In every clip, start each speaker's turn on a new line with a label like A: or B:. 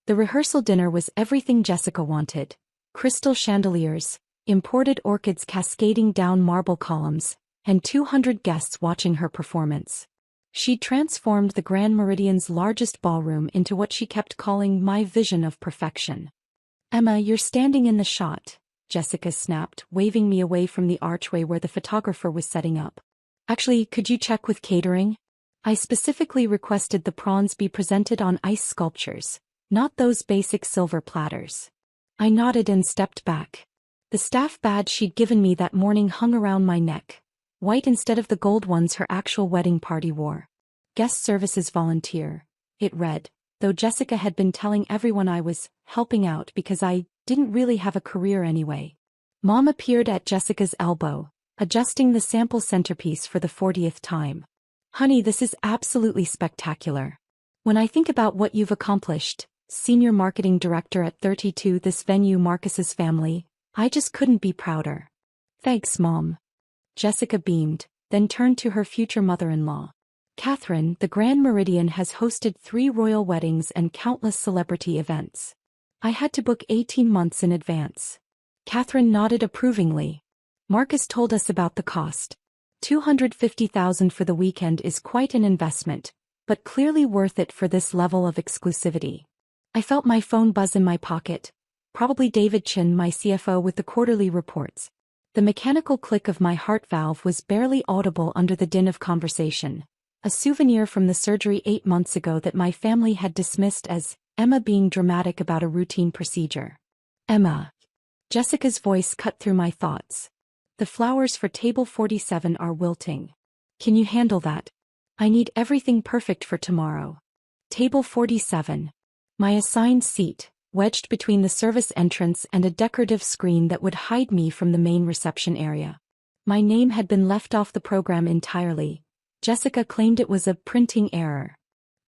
A: The rehearsal dinner was everything Jessica wanted. Crystal chandeliers, imported orchids cascading down marble columns, and 200 guests watching her performance. She'd transformed the Grand Meridian's largest ballroom into what she kept calling my vision of perfection. "Emma, you're standing in the shot," Jessica snapped, waving me away from the archway where the photographer was setting up. "Actually, could you check with catering? I specifically requested the prawns be presented on ice sculptures, not those basic silver platters." I nodded and stepped back. The staff badge she'd given me that morning hung around my neck, white instead of the gold ones her actual wedding party wore. "Guest services volunteer," it read, though Jessica had been telling everyone I was helping out because I didn't really have a career anyway. Mom appeared at Jessica's elbow, adjusting the sample centerpiece for the 40th time. "Honey, this is absolutely spectacular. When I think about what you've accomplished, Senior Marketing Director at 32 this venue Marcus's family, I just couldn't be prouder." "Thanks, Mom." Jessica beamed, then turned to her future mother-in-law. "Catherine, the Grand Meridian has hosted 3 royal weddings and countless celebrity events. I had to book 18 months in advance." Catherine nodded approvingly. "Marcus told us about the cost. $250,000 for the weekend is quite an investment, but clearly worth it for this level of exclusivity." I felt my phone buzz in my pocket. Probably David Chin, my CFO, with the quarterly reports. The mechanical click of my heart valve was barely audible under the din of conversation, a souvenir from the surgery 8 months ago that my family had dismissed as Emma being dramatic about a routine procedure. "Emma." Jessica's voice cut through my thoughts. "The flowers for table 47 are wilting. Can you handle that? I need everything perfect for tomorrow." Table 47. My assigned seat, wedged between the service entrance and a decorative screen that would hide me from the main reception area. My name had been left off the program entirely. Jessica claimed it was a printing error.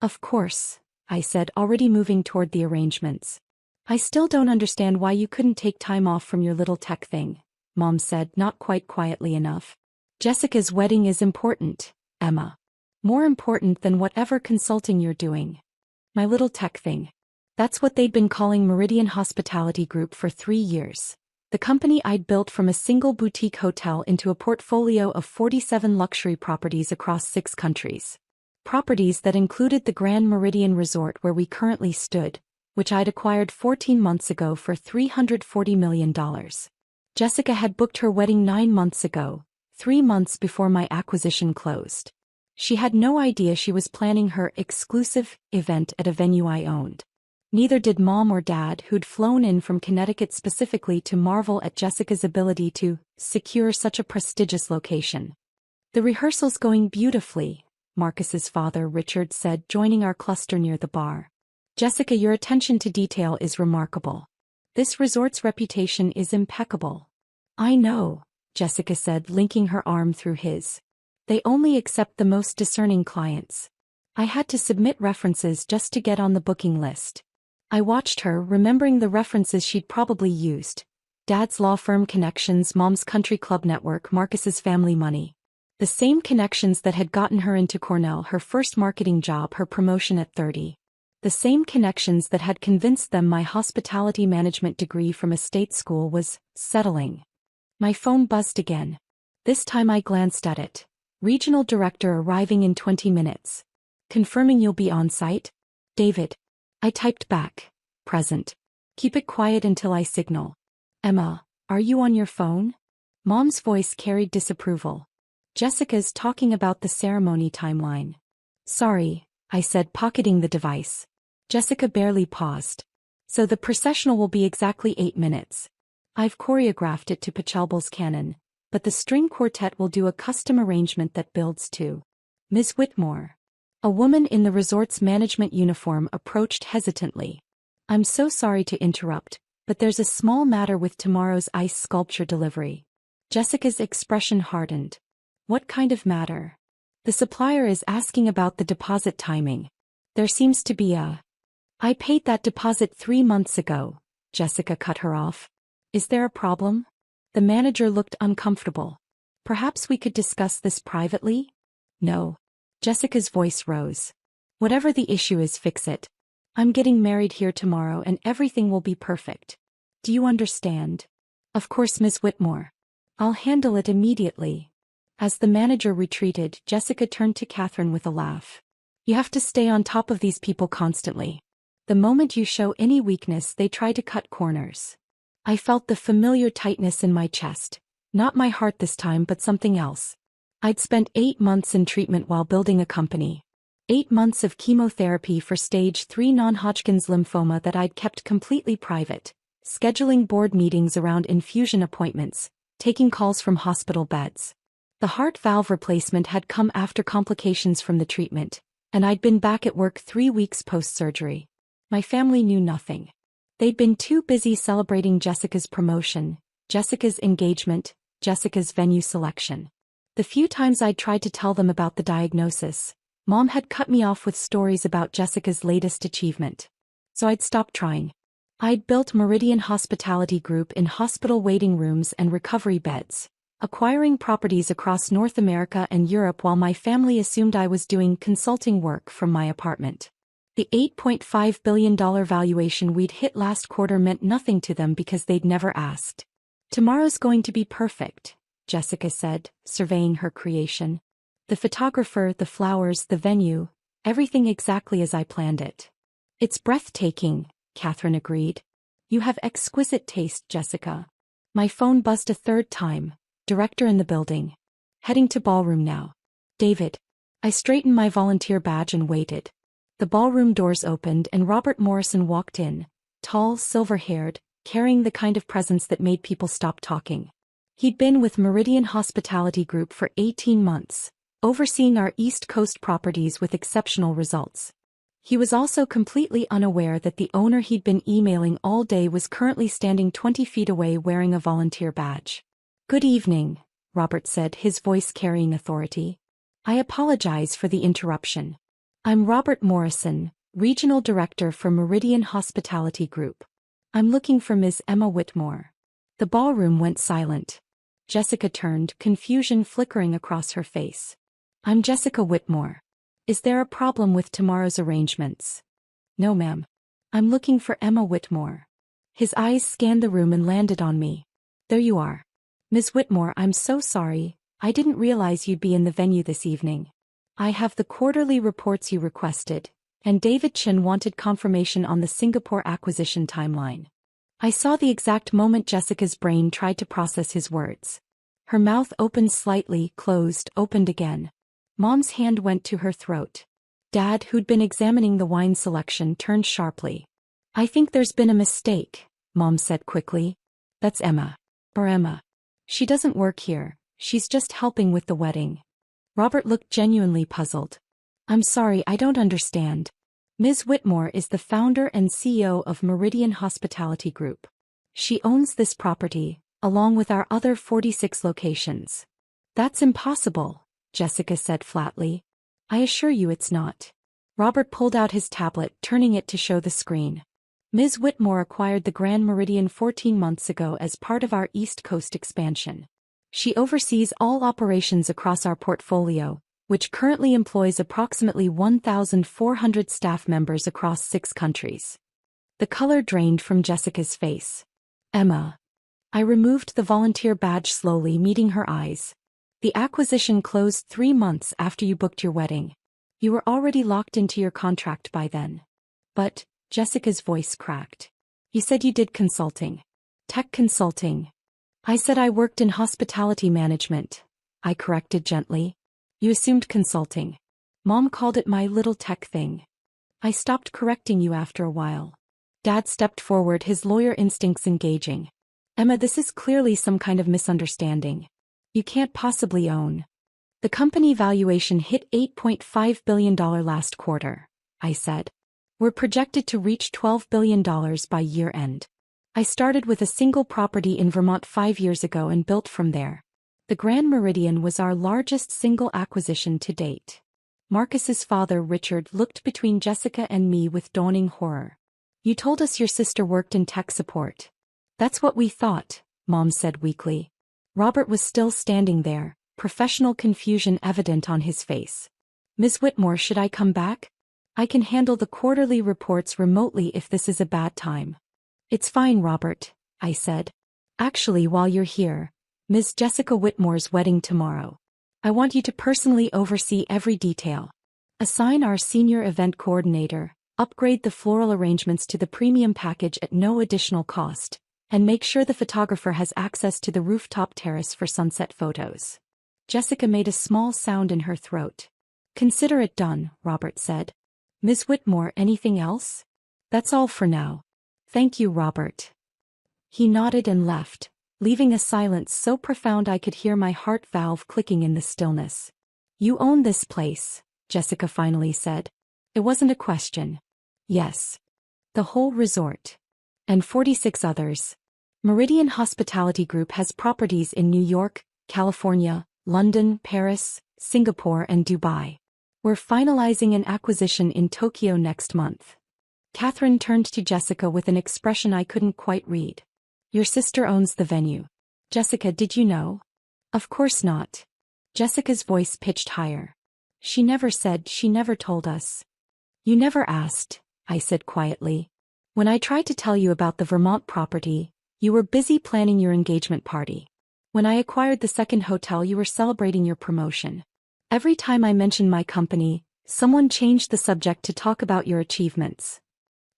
A: "Of course," I said, already moving toward the arrangements. "I still don't understand why you couldn't take time off from your little tech thing," Mom said, not quite quietly enough. "Jessica's wedding is important, Emma. More important than whatever consulting you're doing." My little tech thing. That's what they'd been calling Meridian Hospitality Group for 3 years. The company I'd built from a single boutique hotel into a portfolio of 47 luxury properties across 6 countries. Properties that included the Grand Meridian Resort where we currently stood, which I'd acquired 14 months ago for $340 million. Jessica had booked her wedding 9 months ago, 3 months before my acquisition closed. She had no idea she was planning her exclusive event at a venue I owned. Neither did Mom or Dad, who'd flown in from Connecticut specifically to marvel at Jessica's ability to secure such a prestigious location. "The rehearsal's going beautifully," Marcus's father Richard said, joining our cluster near the bar. "Jessica, your attention to detail is remarkable. This resort's reputation is impeccable." "I know," Jessica said, linking her arm through his. "They only accept the most discerning clients. I had to submit references just to get on the booking list." I watched her, remembering the references she'd probably used. Dad's law firm connections, Mom's country club network, Marcus's family money. The same connections that had gotten her into Cornell, her first marketing job, her promotion at 30. The same connections that had convinced them my hospitality management degree from a state school was settling. My phone buzzed again. This time I glanced at it. "Regional director arriving in 20 minutes. Confirming you'll be on site? David." I typed back. "Present. Keep it quiet until I signal." "Emma, are you on your phone?" Mom's voice carried disapproval. "Jessica's talking about the ceremony timeline." "Sorry," I said, pocketing the device. Jessica barely paused. "So the processional will be exactly 8 minutes. I've choreographed it to Pachelbel's canon, but the string quartet will do a custom arrangement that builds to Ms. Whitmore." A woman in the resort's management uniform approached hesitantly. "I'm so sorry to interrupt, but there's a small matter with tomorrow's ice sculpture delivery." Jessica's expression hardened. "What kind of matter?" "The supplier is asking about the deposit timing. There seems to be a—" "I paid that deposit 3 months ago," Jessica cut her off. "Is there a problem?" The manager looked uncomfortable. "Perhaps we could discuss this privately?" "No." Jessica's voice rose. "Whatever the issue is, fix it. I'm getting married here tomorrow and everything will be perfect. Do you understand? Of course, Miss Whitmore. I'll handle it immediately. As the manager retreated, Jessica turned to Catherine with a laugh. You have to stay on top of these people constantly. The moment you show any weakness, they try to cut corners. I felt the familiar tightness in my chest. Not my heart this time, but something else. I'd spent 8 months in treatment while building a company. 8 months of chemotherapy for stage 3 non-Hodgkin's lymphoma that I'd kept completely private, scheduling board meetings around infusion appointments, taking calls from hospital beds. The heart valve replacement had come after complications from the treatment, and I'd been back at work 3 weeks post-surgery. My family knew nothing. They'd been too busy celebrating Jessica's promotion, Jessica's engagement, Jessica's venue selection. The few times I'd tried to tell them about the diagnosis, Mom had cut me off with stories about Jessica's latest achievement. So I'd stopped trying. I'd built Meridian Hospitality Group in hospital waiting rooms and recovery beds, acquiring properties across North America and Europe while my family assumed I was doing consulting work from my apartment. The $8.5 billion valuation we'd hit last quarter meant nothing to them because they'd never asked. Tomorrow's going to be perfect, Jessica said, surveying her creation. The photographer, the flowers, the venue, everything exactly as I planned it. It's breathtaking, Catherine agreed. You have exquisite taste, Jessica. My phone buzzed a third time. Director in the building. Heading to ballroom now. David. I straightened my volunteer badge and waited. The ballroom doors opened and Robert Morrison walked in, tall, silver-haired, carrying the kind of presence that made people stop talking. He'd been with Meridian Hospitality Group for 18 months, overseeing our East Coast properties with exceptional results. He was also completely unaware that the owner he'd been emailing all day was currently standing 20 feet away wearing a volunteer badge. Good evening, Robert said, his voice carrying authority. I apologize for the interruption. I'm Robert Morrison, Regional Director for Meridian Hospitality Group. I'm looking for Ms. Emma Whitmore. The ballroom went silent. Jessica turned, confusion flickering across her face. I'm Jessica Whitmore. Is there a problem with tomorrow's arrangements? No, ma'am. I'm looking for Emma Whitmore. His eyes scanned the room and landed on me. There you are. Ms. Whitmore, I'm so sorry. I didn't realize you'd be in the venue this evening. I have the quarterly reports you requested, and David Chin wanted confirmation on the Singapore acquisition timeline. I saw the exact moment Jessica's brain tried to process his words. Her mouth opened slightly, closed, opened again. Mom's hand went to her throat. Dad, who'd been examining the wine selection, turned sharply. I think there's been a mistake, Mom said quickly. That's Emma. Or Emma. She doesn't work here, she's just helping with the wedding. Robert looked genuinely puzzled. I'm sorry, I don't understand. Ms. Whitmore is the founder and CEO of Meridian Hospitality Group. She owns this property, along with our other 46 locations. That's impossible, Jessica said flatly. I assure you it's not. Robert pulled out his tablet, turning it to show the screen. Ms. Whitmore acquired the Grand Meridian 14 months ago as part of our East Coast expansion. She oversees all operations across our portfolio, which currently employs approximately 1,400 staff members across 6 countries. The color drained from Jessica's face. Emma. I removed the volunteer badge slowly, meeting her eyes. The acquisition closed 3 months after you booked your wedding. You were already locked into your contract by then. But, Jessica's voice cracked. You said you did consulting. Tech consulting. I said I worked in hospitality management, I corrected gently. You assumed consulting. Mom called it my little tech thing. I stopped correcting you after a while. Dad stepped forward, his lawyer instincts engaging. Emma, this is clearly some kind of misunderstanding. You can't possibly own. The company valuation hit $8.5 billion last quarter, I said. We're projected to reach $12 billion by year end. I started with a single property in Vermont 5 years ago and built from there. The Grand Meridian was our largest single acquisition to date. Marcus's father, Richard, looked between Jessica and me with dawning horror. You told us your sister worked in tech support. That's what we thought, Mom said weakly. Robert was still standing there, professional confusion evident on his face. Ms. Whitmore, should I come back? I can handle the quarterly reports remotely if this is a bad time. It's fine, Robert, I said. Actually, while you're here, Ms. Jessica Whitmore's wedding tomorrow. I want you to personally oversee every detail. Assign our senior event coordinator, upgrade the floral arrangements to the premium package at no additional cost, and make sure the photographer has access to the rooftop terrace for sunset photos. Jessica made a small sound in her throat. Consider it done, Robert said. Ms. Whitmore, anything else? That's all for now. Thank you, Robert. He nodded and left, leaving a silence so profound I could hear my heart valve clicking in the stillness. You own this place, Jessica finally said. It wasn't a question. Yes. The whole resort. And 46 others. Meridian Hospitality Group has properties in New York, California, London, Paris, Singapore, and Dubai. We're finalizing an acquisition in Tokyo next month. Catherine turned to Jessica with an expression I couldn't quite read. Your sister owns the venue. Jessica, did you know? Of course not. Jessica's voice pitched higher. She never said, she never told us. You never asked, I said quietly. When I tried to tell you about the Vermont property, you were busy planning your engagement party. When I acquired the second hotel, you were celebrating your promotion. Every time I mentioned my company, someone changed the subject to talk about your achievements.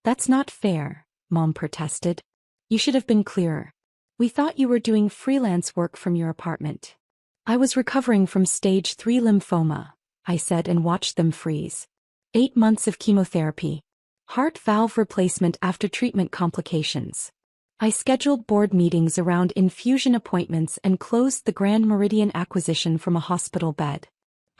A: That's not fair, Mom protested. You should have been clearer. We thought you were doing freelance work from your apartment. I was recovering from stage 3 lymphoma, I said and watched them freeze. 8 months of chemotherapy. Heart valve replacement after treatment complications. I scheduled board meetings around infusion appointments and closed the Grand Meridian acquisition from a hospital bed.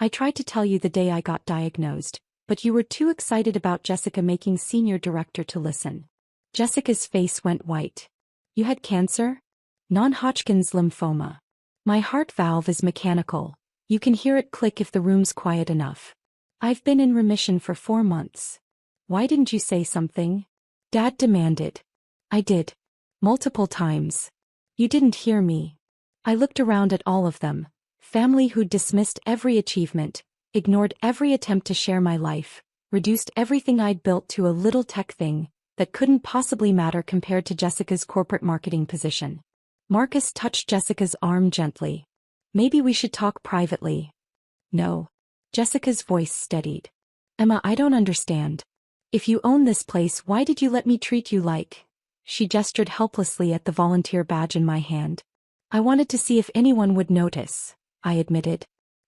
A: I tried to tell you the day I got diagnosed, but you were too excited about Jessica making senior director to listen. Jessica's face went white. You had cancer? Non-Hodgkin's lymphoma. My heart valve is mechanical. You can hear it click if the room's quiet enough. I've been in remission for 4 months. Why didn't you say something? Dad demanded. I did. Multiple times. You didn't hear me. I looked around at all of them. Family who dismissed every achievement, ignored every attempt to share my life, reduced everything I'd built to a little tech thing that couldn't possibly matter compared to Jessica's corporate marketing position. Marcus touched Jessica's arm gently. Maybe we should talk privately. No. Jessica's voice steadied. Emma, I don't understand. If you own this place, why did you let me treat you like... She gestured helplessly at the volunteer badge in my hand. I wanted to see if anyone would notice, I admitted.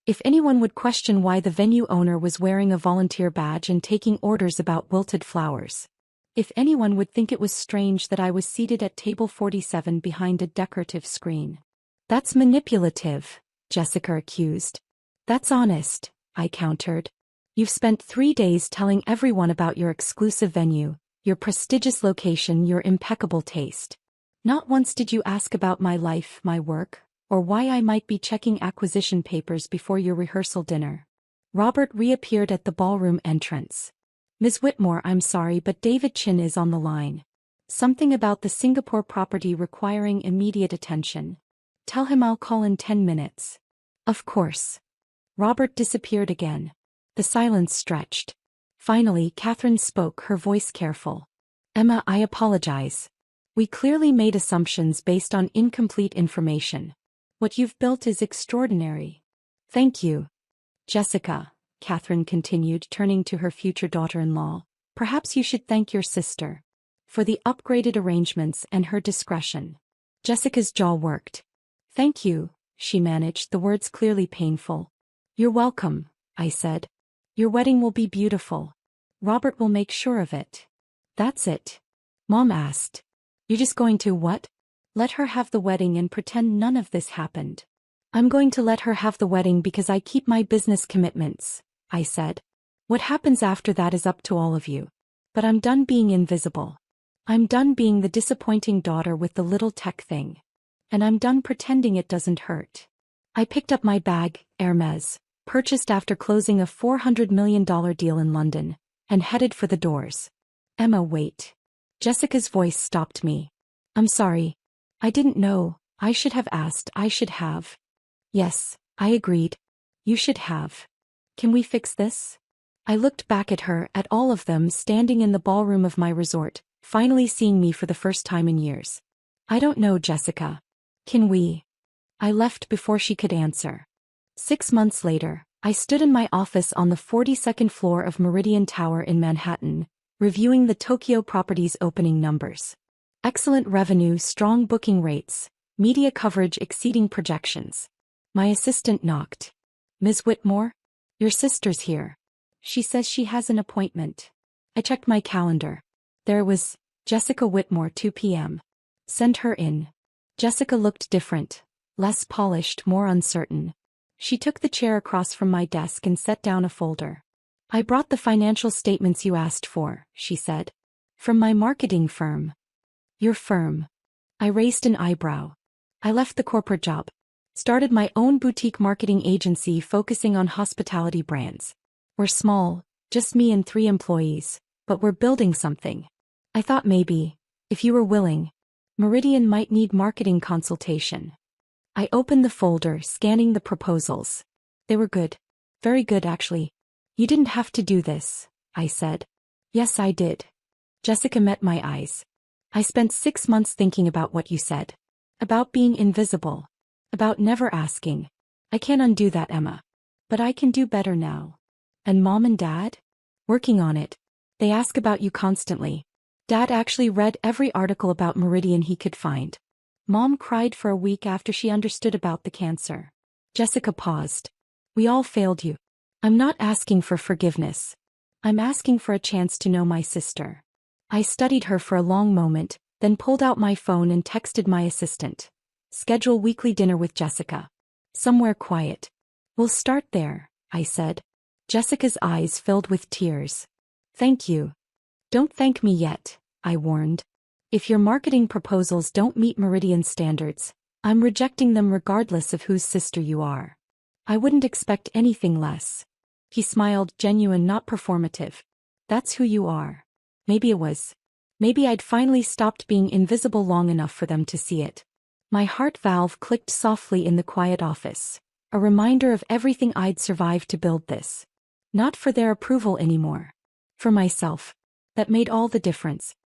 A: If anyone would question why the venue owner was wearing a volunteer badge and taking orders about wilted flowers. If anyone would think it was strange that I was seated at table 47 behind a decorative screen. That's manipulative, Jessica accused. That's honest, I countered. You've spent 3 days telling everyone about your exclusive venue, your prestigious location, your impeccable taste. Not once did you ask about my life, my work, or why I might be checking acquisition papers before your rehearsal dinner. Robert reappeared at the ballroom entrance. Ms. Whitmore, I'm sorry, but David Chin is on the line. Something about the Singapore property requiring immediate attention. Tell him I'll call in 10 minutes. Of course. Robert disappeared again. The silence stretched. Finally, Catherine spoke, her voice careful. Emma, I apologize. We clearly made assumptions based on incomplete information. What you've built is extraordinary. Thank you. Jessica, Catherine continued, turning to her future daughter-in-law, perhaps you should thank your sister for the upgraded arrangements and her discretion. Jessica's jaw worked. Thank you, she managed, the words clearly painful. You're welcome, I said. Your wedding will be beautiful. Robert will make sure of it. That's it. Mom asked. You're just going to what? Let her have the wedding and pretend none of this happened. I'm going to let her have the wedding because I keep my business commitments, I said. What happens after that is up to all of you. But I'm done being invisible. I'm done being the disappointing daughter with the little tech thing. And I'm done pretending it doesn't hurt. I picked up my bag, Hermes, purchased after closing a $400 million deal in London, and headed for the doors. Emma, wait. Jessica's voice stopped me. I'm sorry. I didn't know. I should have asked. I should have. Yes, I agreed. You should have. Can we fix this? I looked back at her, at all of them standing in the ballroom of my resort, finally seeing me for the first time in years. I don't know, Jessica. Can we? I left before she could answer. 6 months later, I stood in my office on the 42nd floor of Meridian Tower in Manhattan, reviewing the Tokyo property's opening numbers. Excellent revenue, strong booking rates, media coverage exceeding projections. My assistant knocked. Ms. Whitmore? Your sister's here. She says she has an appointment. I checked my calendar. There was Jessica Whitmore, 2 p.m. Send her in. Jessica looked different, less polished, more uncertain. She took the chair across from my desk and set down a folder. I brought the financial statements you asked for, she said. From my marketing firm. Your firm. I raised an eyebrow. I left the corporate job. Started my own boutique marketing agency focusing on hospitality brands. We're small, just me and 3 employees, but we're building something. I thought maybe, if you were willing, Meridian might need marketing consultation. I opened the folder, scanning the proposals. They were good. Very good, actually. You didn't have to do this, I said. Yes, I did. Jessica met my eyes. I spent 6 months thinking about what you said. About being invisible. About never asking. I can't undo that, Emma. But I can do better now. And Mom and Dad? Working on it. They ask about you constantly. Dad actually read every article about Meridian he could find. Mom cried for a week after she understood about the cancer. Jessica paused. We all failed you. I'm not asking for forgiveness. I'm asking for a chance to know my sister. I studied her for a long moment, then pulled out my phone and texted my assistant. Schedule weekly dinner with Jessica. Somewhere quiet. We'll start there, I said. Jessica's eyes filled with tears. Thank you. Don't thank me yet, I warned. If your marketing proposals don't meet Meridian standards, I'm rejecting them regardless of whose sister you are. I wouldn't expect anything less. He smiled, genuine, not performative. That's who you are. Maybe it was. Maybe I'd finally stopped being invisible long enough for them to see it. My heart valve clicked softly in the quiet office, a reminder of everything I'd survived to build this. Not for their approval anymore. For myself. That made all the difference.